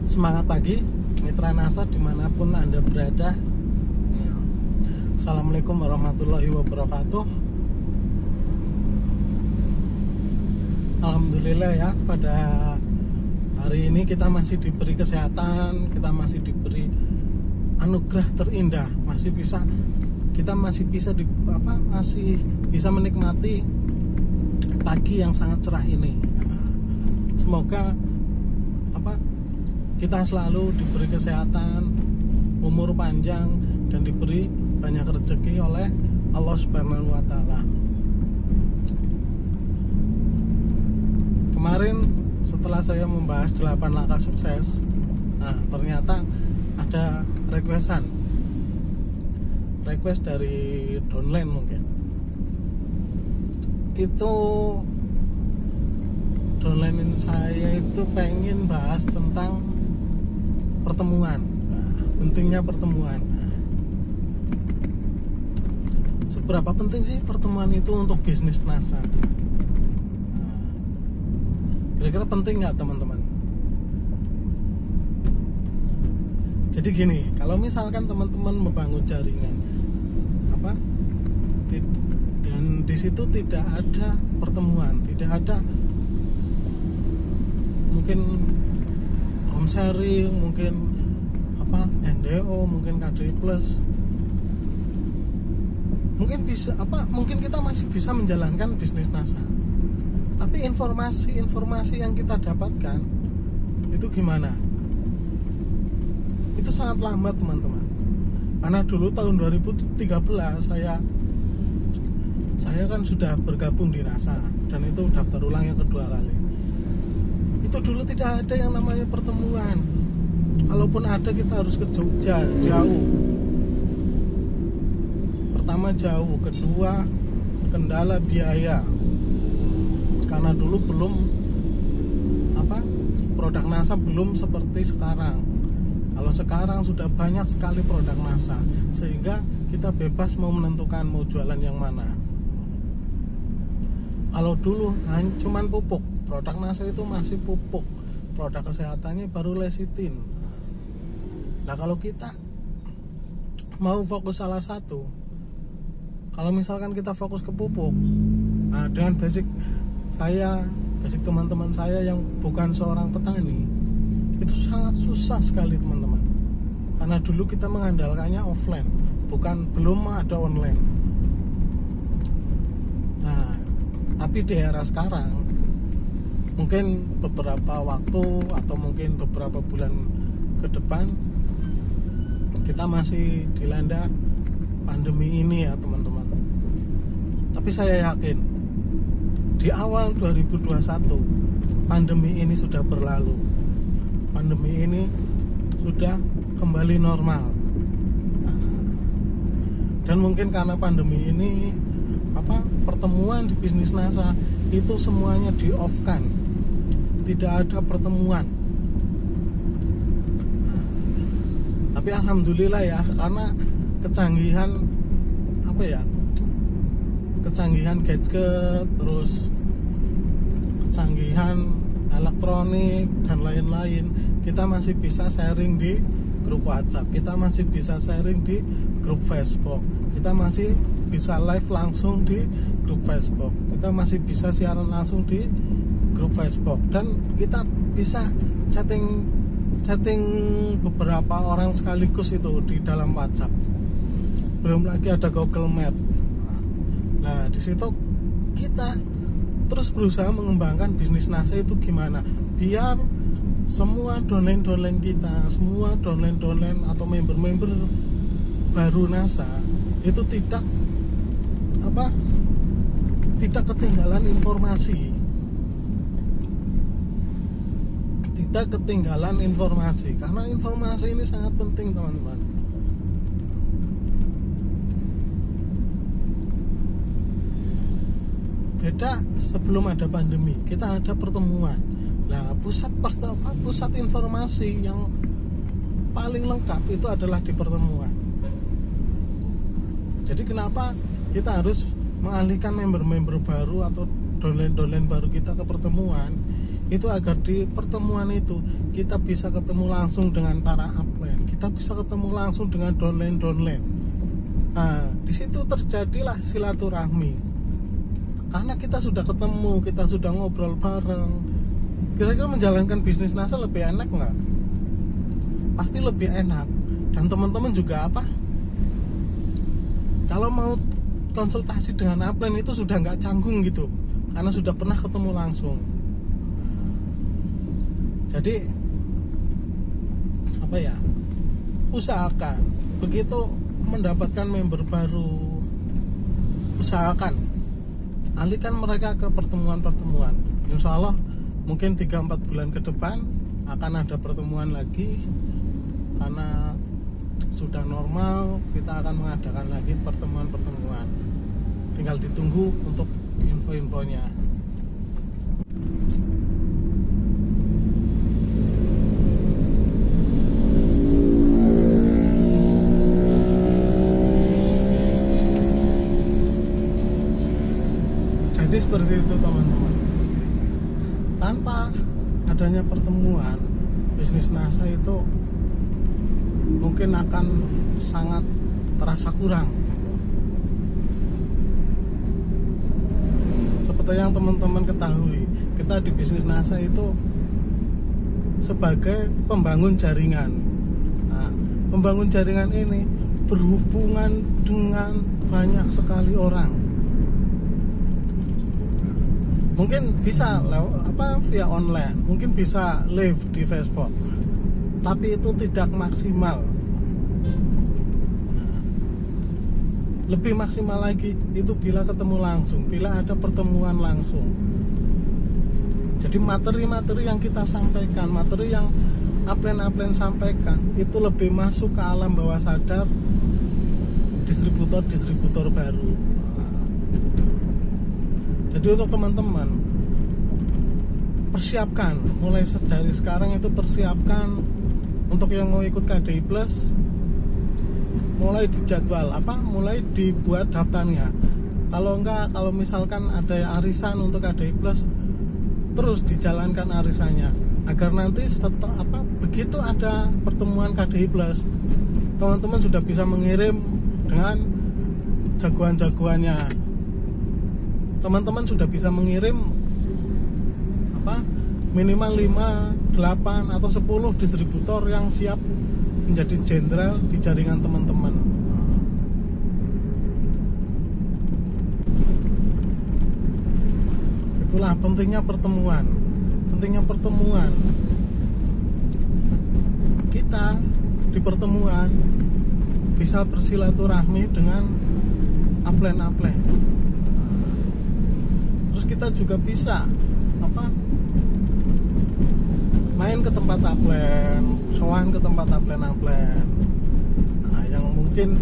Semangat pagi mitra NASA dimanapun Anda berada. Assalamualaikum warahmatullahi wabarakatuh. Alhamdulillah ya, pada hari ini kita masih diberi kesehatan, kita masih diberi anugerah terindah, masih bisa menikmati pagi yang sangat cerah ini. Semoga kita selalu diberi kesehatan, umur panjang, dan diberi banyak rezeki oleh Allah Subhanahu wa Ta'ala. Kemarin setelah saya membahas 8 langkah sukses, ternyata ada request dari downline mungkin. Itu downline saya itu pengen bahas tentang pertemuan, pentingnya pertemuan. Seberapa penting sih pertemuan itu untuk bisnis NASA? Kira-kira penting nggak teman-teman? Jadi gini, kalau misalkan teman-teman membangun jaringan, dan di situ tidak ada pertemuan, tidak ada mungkin home sharing, mungkin NDO, mungkin KDI plus, mungkin kita masih bisa menjalankan bisnis NASA. Tapi informasi yang kita dapatkan itu gimana? Itu sangat lambat teman-teman. Karena dulu tahun 2013 saya kan sudah bergabung di NASA, dan itu daftar ulang yang kedua kali. Itu dulu tidak ada yang namanya pertemuan. Kalaupun ada, kita harus ke Jogja, jauh. Pertama jauh, kedua kendala biaya. Karena dulu belum produk NASA belum seperti sekarang. Kalau sekarang sudah banyak sekali produk NASA, sehingga kita bebas mau menentukan mau jualan yang mana. Kalau dulu cuman pupuk, produk NASA itu masih pupuk, produk kesehatannya baru lecithin. Nah, kalau kita mau fokus salah satu, kalau misalkan kita fokus ke pupuk, dengan basic teman-teman saya yang bukan seorang petani, itu sangat susah sekali teman-teman. Karena dulu kita mengandalkannya offline, belum ada online. Nah, tapi di era sekarang, mungkin beberapa waktu atau mungkin beberapa bulan ke depan, kita masih dilanda pandemi ini ya teman-teman. Tapi saya yakin di awal 2021 pandemi ini sudah berlalu. Pandemi ini sudah kembali normal. Dan mungkin karena pandemi ini pertemuan di bisnis NASA itu semuanya di-off-kan. Tidak ada pertemuan. Tapi alhamdulillah ya, karena kecanggihan gadget, terus kecanggihan elektronik dan lain-lain, kita masih bisa sharing di grup WhatsApp, kita masih bisa sharing di grup Facebook, kita masih bisa live langsung di grup Facebook, kita masih bisa siaran langsung di grup Facebook, dan kita bisa chatting beberapa orang sekaligus itu di dalam WhatsApp. Belum lagi ada Google Map. Nah, di situ kita terus berusaha mengembangkan bisnis NASA itu gimana biar semua downline kita, semua downline atau member baru NASA itu tidak ketinggalan informasi. Tidak ketinggalan informasi, karena informasi ini sangat penting teman-teman. Beda sebelum ada pandemi, kita ada pertemuan. Nah, pusat informasi yang paling lengkap itu adalah di pertemuan. Jadi kenapa kita harus mengalihkan member-member baru atau downline baru kita ke pertemuan? itu agar di pertemuan itu kita bisa ketemu langsung dengan para upline, kita bisa ketemu langsung dengan downline. Nah, di situ terjadilah silaturahmi. Karena kita sudah ketemu, kita sudah ngobrol bareng. Kira-kira menjalankan bisnis NASA lebih enak nggak? Pasti lebih enak. Dan teman-teman juga apa? Kalau mau konsultasi dengan upline itu sudah nggak canggung gitu, karena sudah pernah ketemu langsung. Jadi apa ya, usahakan begitu mendapatkan member baru, usahakan alihkan mereka ke pertemuan. Insya Allah mungkin 3-4 bulan ke depan akan ada pertemuan lagi, karena sudah normal kita akan mengadakan lagi pertemuan. Tinggal ditunggu untuk info-infonya. Jadi seperti itu teman-teman. Tanpa adanya pertemuan, bisnis NASA itu mungkin akan sangat terasa kurang. Seperti yang teman-teman ketahui, kita di bisnis NASA itu sebagai pembangun jaringan. Nah, pembangun jaringan ini berhubungan dengan banyak sekali orang. Mungkin bisa via online, mungkin bisa live di Facebook, tapi itu tidak maksimal. Lebih maksimal lagi itu bila ketemu langsung, bila ada pertemuan langsung. Jadi materi-materi yang kita sampaikan, materi yang upline sampaikan, itu lebih masuk ke alam bawah sadar distributor baru. Jadi untuk teman-teman, persiapkan mulai dari sekarang itu, persiapkan untuk yang mau ikut KDI Plus, mulai dijadwal mulai dibuat daftarnya. Kalau misalkan ada arisan untuk KDI Plus, terus dijalankan arisannya agar nanti begitu ada pertemuan KDI Plus, teman-teman sudah bisa mengirim dengan jagoan-jagoannya. Teman-teman sudah bisa mengirim minimal 5, 8 atau 10 distributor yang siap menjadi jenderal di jaringan teman-teman. Itulah pentingnya pertemuan. Kita di pertemuan bisa bersilaturahmi dengan upline. Terus kita juga bisa main ke tempat upline, sowan ke tempat upline. Nah, yang mungkin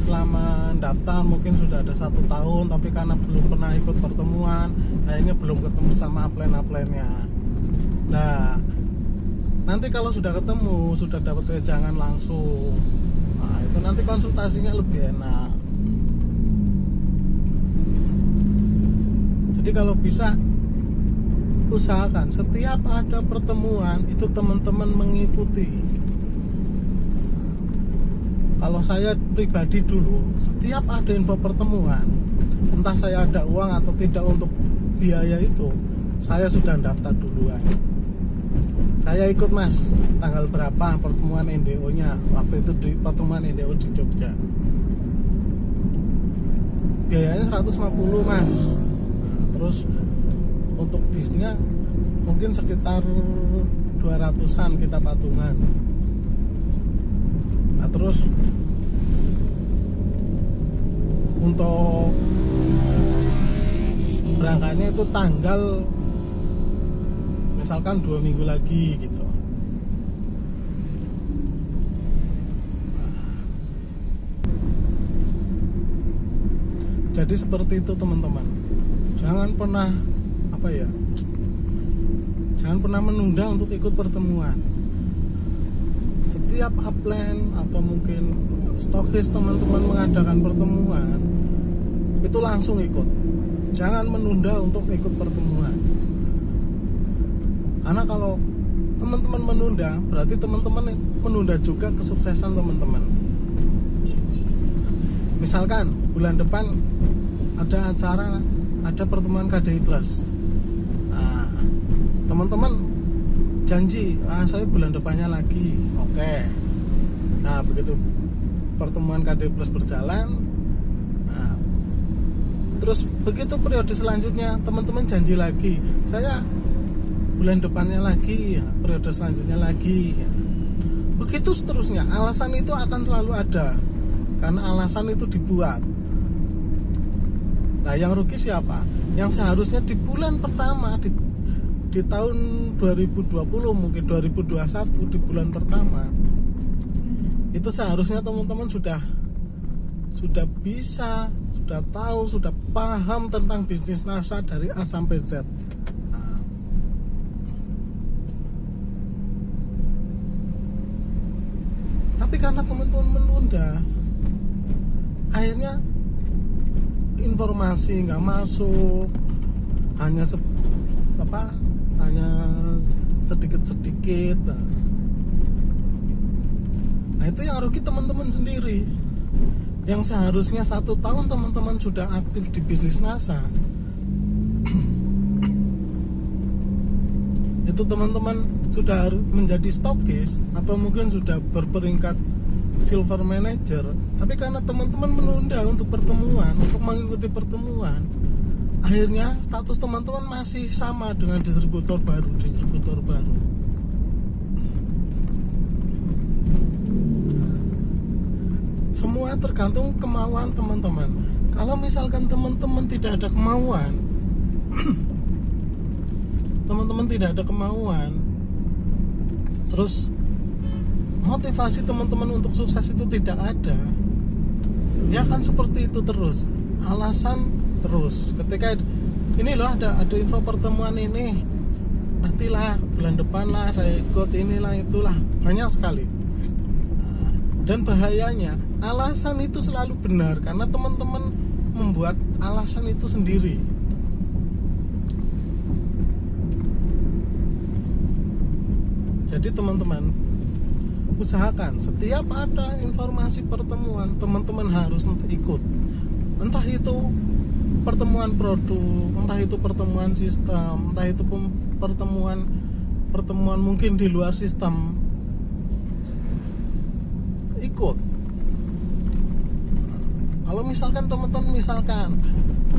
selama daftar mungkin sudah ada 1 tahun, tapi karena belum pernah ikut pertemuan, akhirnya belum ketemu sama upline-nya. Nah, nanti kalau sudah ketemu, sudah dapat wejangan langsung, nah itu nanti konsultasinya lebih enak. Jadi kalau bisa, usahakan setiap ada pertemuan itu teman-teman mengikuti. Kalau saya pribadi dulu, setiap ada info pertemuan, entah saya ada uang atau tidak untuk biaya itu, saya sudah daftar duluan. Saya ikut mas, tanggal berapa pertemuan NDO-nya, waktu itu di pertemuan NDO di Jogja. Biayanya 150 mas. Terus untuk bisnya mungkin sekitar 200-an kita patungan. Nah terus untuk berangkatnya itu tanggal misalkan 2 minggu lagi gitu. Jadi seperti itu teman-teman. Jangan pernah menunda untuk ikut pertemuan. Setiap upline atau mungkin stokis teman-teman mengadakan pertemuan, itu langsung ikut. Jangan menunda untuk ikut pertemuan. Karena kalau teman-teman menunda, berarti teman-teman menunda juga kesuksesan teman-teman. Misalkan bulan depan ada acara, ada pertemuan KDI Plus. Nah, teman-teman janji, saya bulan depannya lagi. Oke. Nah, begitu pertemuan KDI Plus berjalan, nah, terus begitu periode selanjutnya teman-teman janji lagi, saya bulan depannya lagi, ya, periode selanjutnya lagi, ya. Begitu seterusnya. Alasan itu akan selalu ada, karena alasan itu dibuat. Nah, yang rugi siapa? Yang seharusnya di bulan pertama di tahun 2020, mungkin 2021, di bulan pertama itu seharusnya teman-teman sudah bisa, sudah tahu, sudah paham tentang bisnis NASA dari A sampai Z. Tapi karena teman-teman menunda, akhirnya informasi nggak masuk, hanya sedikit-sedikit. Nah, itu yang rugi teman-teman sendiri. Yang seharusnya 1 tahun teman-teman sudah aktif di bisnis NASA, itu teman-teman sudah menjadi stokis atau mungkin sudah berperingkat silver manager, tapi karena teman-teman menunda untuk pertemuan, untuk mengikuti pertemuan, akhirnya status teman-teman masih sama dengan distributor baru. Semua tergantung kemauan teman-teman. Kalau misalkan teman-teman tidak ada kemauan, terus motivasi teman-teman untuk sukses itu tidak ada, ya kan seperti itu terus, alasan terus. Ketika ini loh ada info pertemuan ini, nantilah bulan depan lah saya ikut, inilah itulah, banyak sekali. Dan bahayanya alasan itu selalu benar, karena teman-teman membuat alasan itu sendiri. Jadi teman-teman usahakan setiap ada informasi pertemuan, teman-teman harus ikut. Entah itu pertemuan produk, entah itu pertemuan sistem, entah itu pertemuan mungkin di luar sistem, ikut. Kalau misalkan teman-teman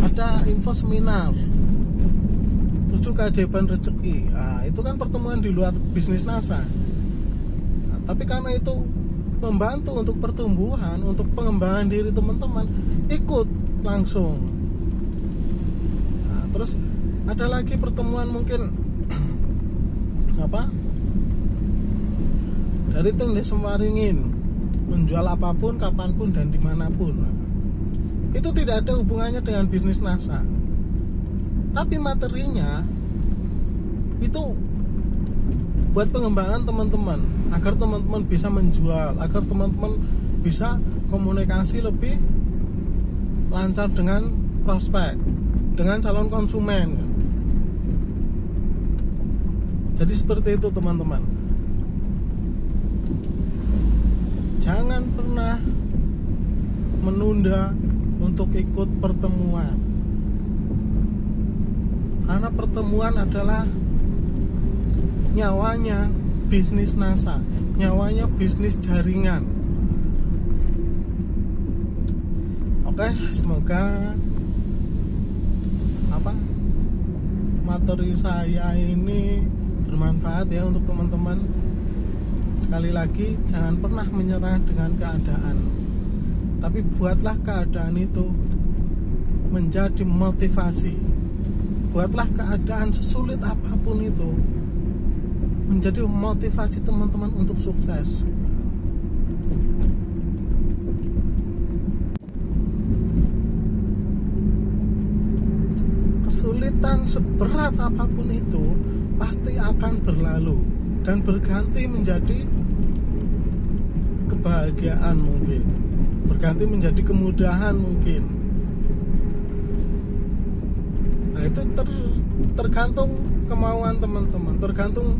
ada info seminar 7 keajaiban rezeki, nah, itu kan pertemuan di luar bisnis NASA. Nah, tapi karena itu membantu untuk pertumbuhan, untuk pengembangan diri teman-teman, ikut langsung. Nah, terus ada lagi pertemuan mungkin dari Ting Desem-Waringin, menjual apapun, kapanpun, dan dimanapun. Nah, itu tidak ada hubungannya dengan bisnis NASA, tapi materinya itu buat pengembangan teman-teman, agar teman-teman bisa menjual, agar teman-teman bisa komunikasi lebih lancar dengan prospek, dengan calon konsumen. Jadi seperti itu teman-teman. Jangan pernah menunda untuk ikut pertemuan, karena pertemuan adalah nyawanya bisnis NASA, nyawanya bisnis jaringan. Oke, semoga materi saya ini bermanfaat ya untuk teman-teman. Sekali lagi, jangan pernah menyerah dengan keadaan, tapi buatlah keadaan itu menjadi motivasi. Buatlah keadaan sesulit apapun itu menjadi motivasi teman-teman untuk sukses. Kesulitan seberat apapun itu pasti akan berlalu dan berganti menjadi kebahagiaan mungkin, berganti menjadi kemudahan mungkin. Nah itu tergantung kemauan teman-teman, tergantung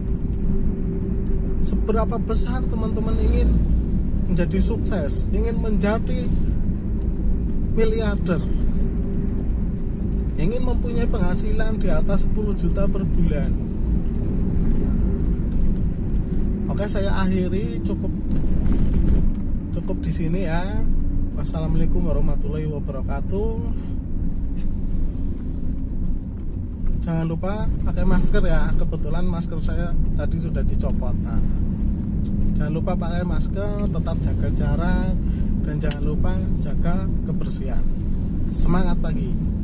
seberapa besar teman-teman ingin menjadi sukses, ingin menjadi miliarder, ingin mempunyai penghasilan di atas 10 juta per bulan. Oke, saya akhiri cukup di sini ya. Wassalamualaikum warahmatullahi wabarakatuh. Jangan lupa pakai masker ya. Kebetulan masker saya tadi sudah dicopot. Nah, jangan lupa pakai masker, tetap jaga jarak, dan jangan lupa jaga kebersihan. Semangat pagi.